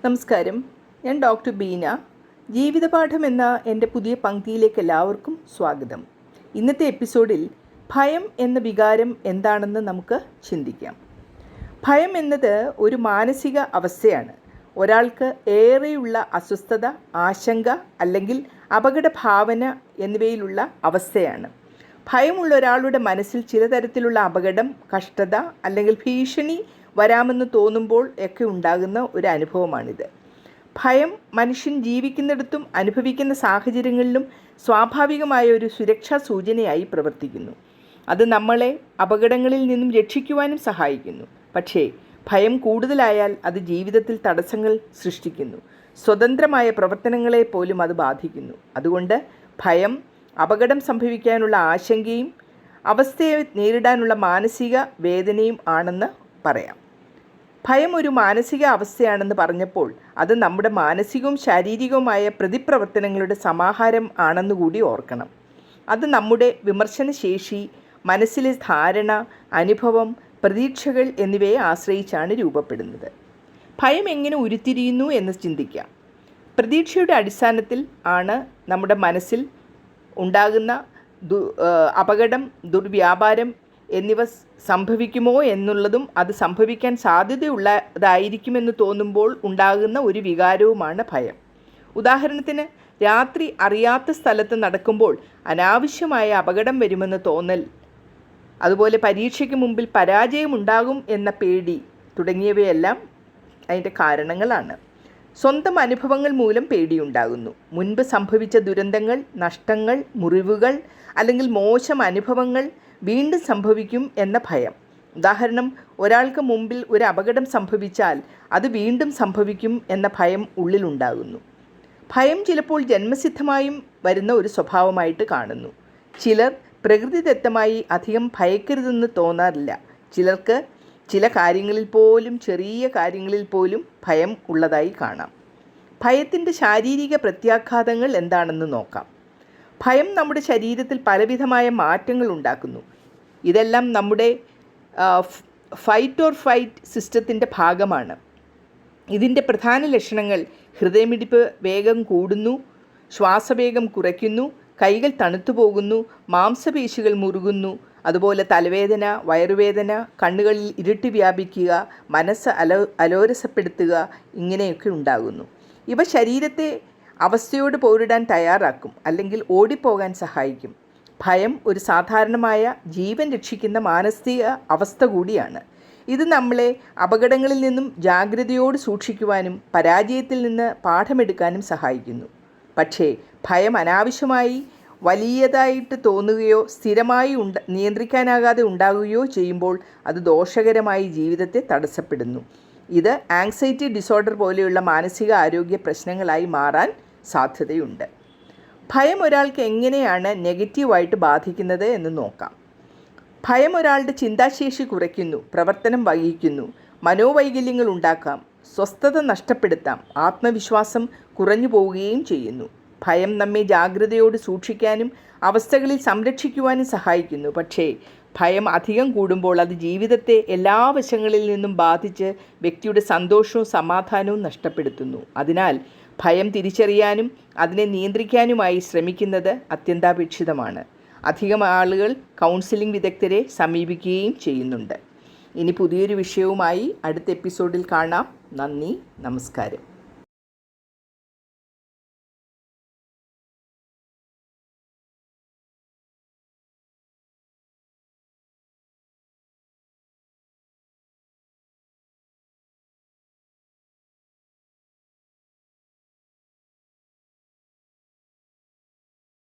നമസ്കാരം. ഞാൻ ഡോക്ടർ ബീന. ജീവിതപാഠം എന്ന എൻ്റെ പുതിയ പങ്ക്തിയിലേക്ക് എല്ലാവർക്കും സ്വാഗതം. ഇന്നത്തെ എപ്പിസോഡിൽ ഭയം എന്ന വികാരം എന്താണെന്ന് നമുക്ക് ചിന്തിക്കാം. ഭയം എന്നത് ഒരു മാനസിക അവസ്ഥയാണ്. ഒരാൾക്ക് ഏറെയുള്ള അസ്വസ്ഥത, ആശങ്ക അല്ലെങ്കിൽ അപകടഭാവന എന്നിവയിലുള്ള അവസ്ഥയാണ്. ഭയമുള്ള ഒരാളുടെ മനസ്സിൽ ചില തരത്തിലുള്ള അപകടം, കഷ്ടത അല്ലെങ്കിൽ ഭീഷണി വരാമെന്ന് തോന്നുമ്പോൾ ഒക്കെ ഉണ്ടാകുന്ന ഒരു അനുഭവമാണിത്. ഭയം മനുഷ്യൻ ജീവിക്കുന്നിടത്തും അനുഭവിക്കുന്ന സാഹചര്യങ്ങളിലും സ്വാഭാവികമായ ഒരു സുരക്ഷാ സൂചനയായി പ്രവർത്തിക്കുന്നു. അത് നമ്മളെ അപകടങ്ങളിൽ നിന്നും രക്ഷിക്കുവാനും സഹായിക്കുന്നു. പക്ഷേ ഭയം കൂടുതലായാൽ അത് ജീവിതത്തിൽ തടസ്സങ്ങൾ സൃഷ്ടിക്കുന്നു. സ്വതന്ത്രമായ പ്രവർത്തനങ്ങളെ പോലും അത് ബാധിക്കുന്നു. അതുകൊണ്ട് ഭയം അപകടം സംഭവിക്കാനുള്ള ആശങ്കയും അവസ്ഥയെ നേരിടാനുള്ള മാനസിക വേദനയും ആണെന്ന് പറയാം. ഭയം ഒരു മാനസിക അവസ്ഥയാണെന്ന് പറഞ്ഞപ്പോൾ അത് നമ്മുടെ മാനസികവും ശാരീരികവുമായ പ്രതിപ്രവർത്തനങ്ങളുടെ സമാഹാരം ആണെന്നുകൂടി ഓർക്കണം. അത് നമ്മുടെ വിമർശനശേഷി, മനസ്സിലെ ധാരണ, അനുഭവം, പ്രതീക്ഷകൾ എന്നിവയെ ആശ്രയിച്ചാണ് രൂപപ്പെടുന്നത്. ഭയം എങ്ങനെ ഉരുത്തിരിയുന്നു എന്ന് ചിന്തിക്കാം. പ്രതീക്ഷയുടെ അടിസ്ഥാനത്തിൽ ആണ് നമ്മുടെ മനസ്സിൽ ഉണ്ടാകുന്ന അപകടം, ദുർവ്യാപാരം എന്നിവ സംഭവിക്കുമോ എന്നുള്ളതും അത് സംഭവിക്കാൻ സാധ്യതയുള്ളതായിരിക്കുമെന്ന് തോന്നുമ്പോൾ ഉണ്ടാകുന്ന ഒരു വികാരവുമാണ് ഭയം. ഉദാഹരണത്തിന്, രാത്രി അറിയാത്ത സ്ഥലത്ത് നടക്കുമ്പോൾ അനാവശ്യമായ അപകടം വരുമെന്ന് തോന്നൽ, അതുപോലെ പരീക്ഷയ്ക്ക് മുമ്പിൽ പരാജയമുണ്ടാകും എന്ന പേടി തുടങ്ങിയവയെല്ലാം അതിൻ്റെ കാരണങ്ങളാണ്. സ്വന്തം അനുഭവങ്ങൾ മൂലം പേടിയുണ്ടാകുന്നു. മുൻപ് സംഭവിച്ച ദുരന്തങ്ങൾ, നഷ്ടങ്ങൾ, മുറിവുകൾ അല്ലെങ്കിൽ മോശം അനുഭവങ്ങൾ വീണ്ടും സംഭവിക്കും എന്ന ഭയം. ഉദാഹരണം, ഒരാൾക്ക് മുമ്പിൽ ഒരു അപകടം സംഭവിച്ചാൽ അത് വീണ്ടും സംഭവിക്കും എന്ന ഭയം ഉള്ളിലുണ്ടാകുന്നു. ഭയം ചിലപ്പോൾ ജന്മസിദ്ധമായും വരുന്ന ഒരു സ്വഭാവമായിട്ട് കാണുന്നു. ചിലർ പ്രകൃതിദത്തമായി അധികം ഭയക്കരുതെന്ന് തോന്നാറില്ല. ചിലർക്ക് ചില കാര്യങ്ങളിൽ പോലും, ചെറിയ കാര്യങ്ങളിൽ പോലും ഭയം ഉള്ളതായി കാണാം. ഭയത്തിൻ്റെ ശാരീരിക പ്രത്യാഘാതങ്ങൾ എന്താണെന്ന് നോക്കാം. ഭയം നമ്മുടെ ശരീരത്തിൽ പലവിധമായ മാറ്റങ്ങൾ ഉണ്ടാക്കുന്നു. ഇതെല്ലാം നമ്മുടെ ഫൈറ്റ് ഓർ ഫൈറ്റ് സിസ്റ്റത്തിൻ്റെ ഭാഗമാണ്. ഇതിൻ്റെ പ്രധാന ലക്ഷണങ്ങൾ ഹൃദയമിടിപ്പ് വേഗം കൂടുന്നു, ശ്വാസവേഗം കുറയ്ക്കുന്നു, കൈകൾ തണുത്തു പോകുന്നു, മാംസപേശികൾ മുറുകുന്നു, അതുപോലെ തലവേദന, വയറുവേദന, കണ്ണുകളിൽ ഇരുട്ട് വ്യാപിക്കുക, മനസ്സ് അലോരസപ്പെടുത്തുക, ഇങ്ങനെയൊക്കെ ഉണ്ടാകുന്നു. ഇവ ശരീരത്തെ അവസ്ഥയോട് പോരിടാൻ തയ്യാറാക്കും, അല്ലെങ്കിൽ ഓടിപ്പോകാൻ സഹായിക്കും. ഭയം ഒരു സാധാരണമായ ജീവൻ രക്ഷിക്കുന്ന മാനസിക അവസ്ഥ കൂടിയാണ്. ഇത് നമ്മളെ അപകടങ്ങളിൽ നിന്നും ജാഗ്രതയോട് സൂക്ഷിക്കുവാനും പരാജയത്തിൽ നിന്ന് പാഠമെടുക്കാനും സഹായിക്കുന്നു. പക്ഷേ ഭയം അനാവശ്യമായി വലിയതായിട്ട് തോന്നുകയോ സ്ഥിരമായി നിയന്ത്രിക്കാനാകാതെ ഉണ്ടാകുകയോ ചെയ്യുമ്പോൾ അത് ദോഷകരമായി ജീവിതത്തെ തടസ്സപ്പെടുന്നു. ഇത് ആങ്സൈറ്റി ഡിസോർഡർ പോലെയുള്ള മാനസിക ആരോഗ്യ പ്രശ്നങ്ങളായി മാറാൻ സാധ്യതയുണ്ട്. ഭയം ഒരാൾക്ക് എങ്ങനെയാണ് നെഗറ്റീവായിട്ട് ബാധിക്കുന്നത് എന്ന് നോക്കാം. ഭയം ഒരാളുടെ ചിന്താശേഷി കുറയ്ക്കുന്നു, പ്രവർത്തനം വൈകിക്കുന്നു, മനോവൈകല്യങ്ങൾ ഉണ്ടാക്കാം, സ്വസ്ഥത നഷ്ടപ്പെടുത്താം, ആത്മവിശ്വാസം കുറഞ്ഞു പോവുകയും ചെയ്യുന്നു. ഭയം നമ്മെ ജാഗ്രതയോട് സൂക്ഷിക്കാനും അവസ്ഥകളിൽ സംരക്ഷിക്കുവാനും സഹായിക്കുന്നു. പക്ഷേ ഭയം അധികം കൂടുമ്പോൾ അത് ജീവിതത്തെ എല്ലാ വശങ്ങളിൽ നിന്നും ബാധിച്ച് വ്യക്തിയുടെ സന്തോഷവും സമാധാനവും നഷ്ടപ്പെടുത്തുന്നു. അതിനാൽ ഭയം തിരിച്ചറിയാനും അതിനെ നിയന്ത്രിക്കാനുമായി ശ്രമിക്കുന്നത് അത്യന്താപേക്ഷിതമാണ്. അധികം ആളുകൾ കൗൺസിലിംഗ് വിദഗ്ധരെ സമീപിക്കുകയും ചെയ്യുന്നുണ്ട്. ഇനി പുതിയൊരു വിഷയവുമായി അടുത്ത എപ്പിസോഡിൽ കാണാം. നന്ദി, നമസ്കാരം.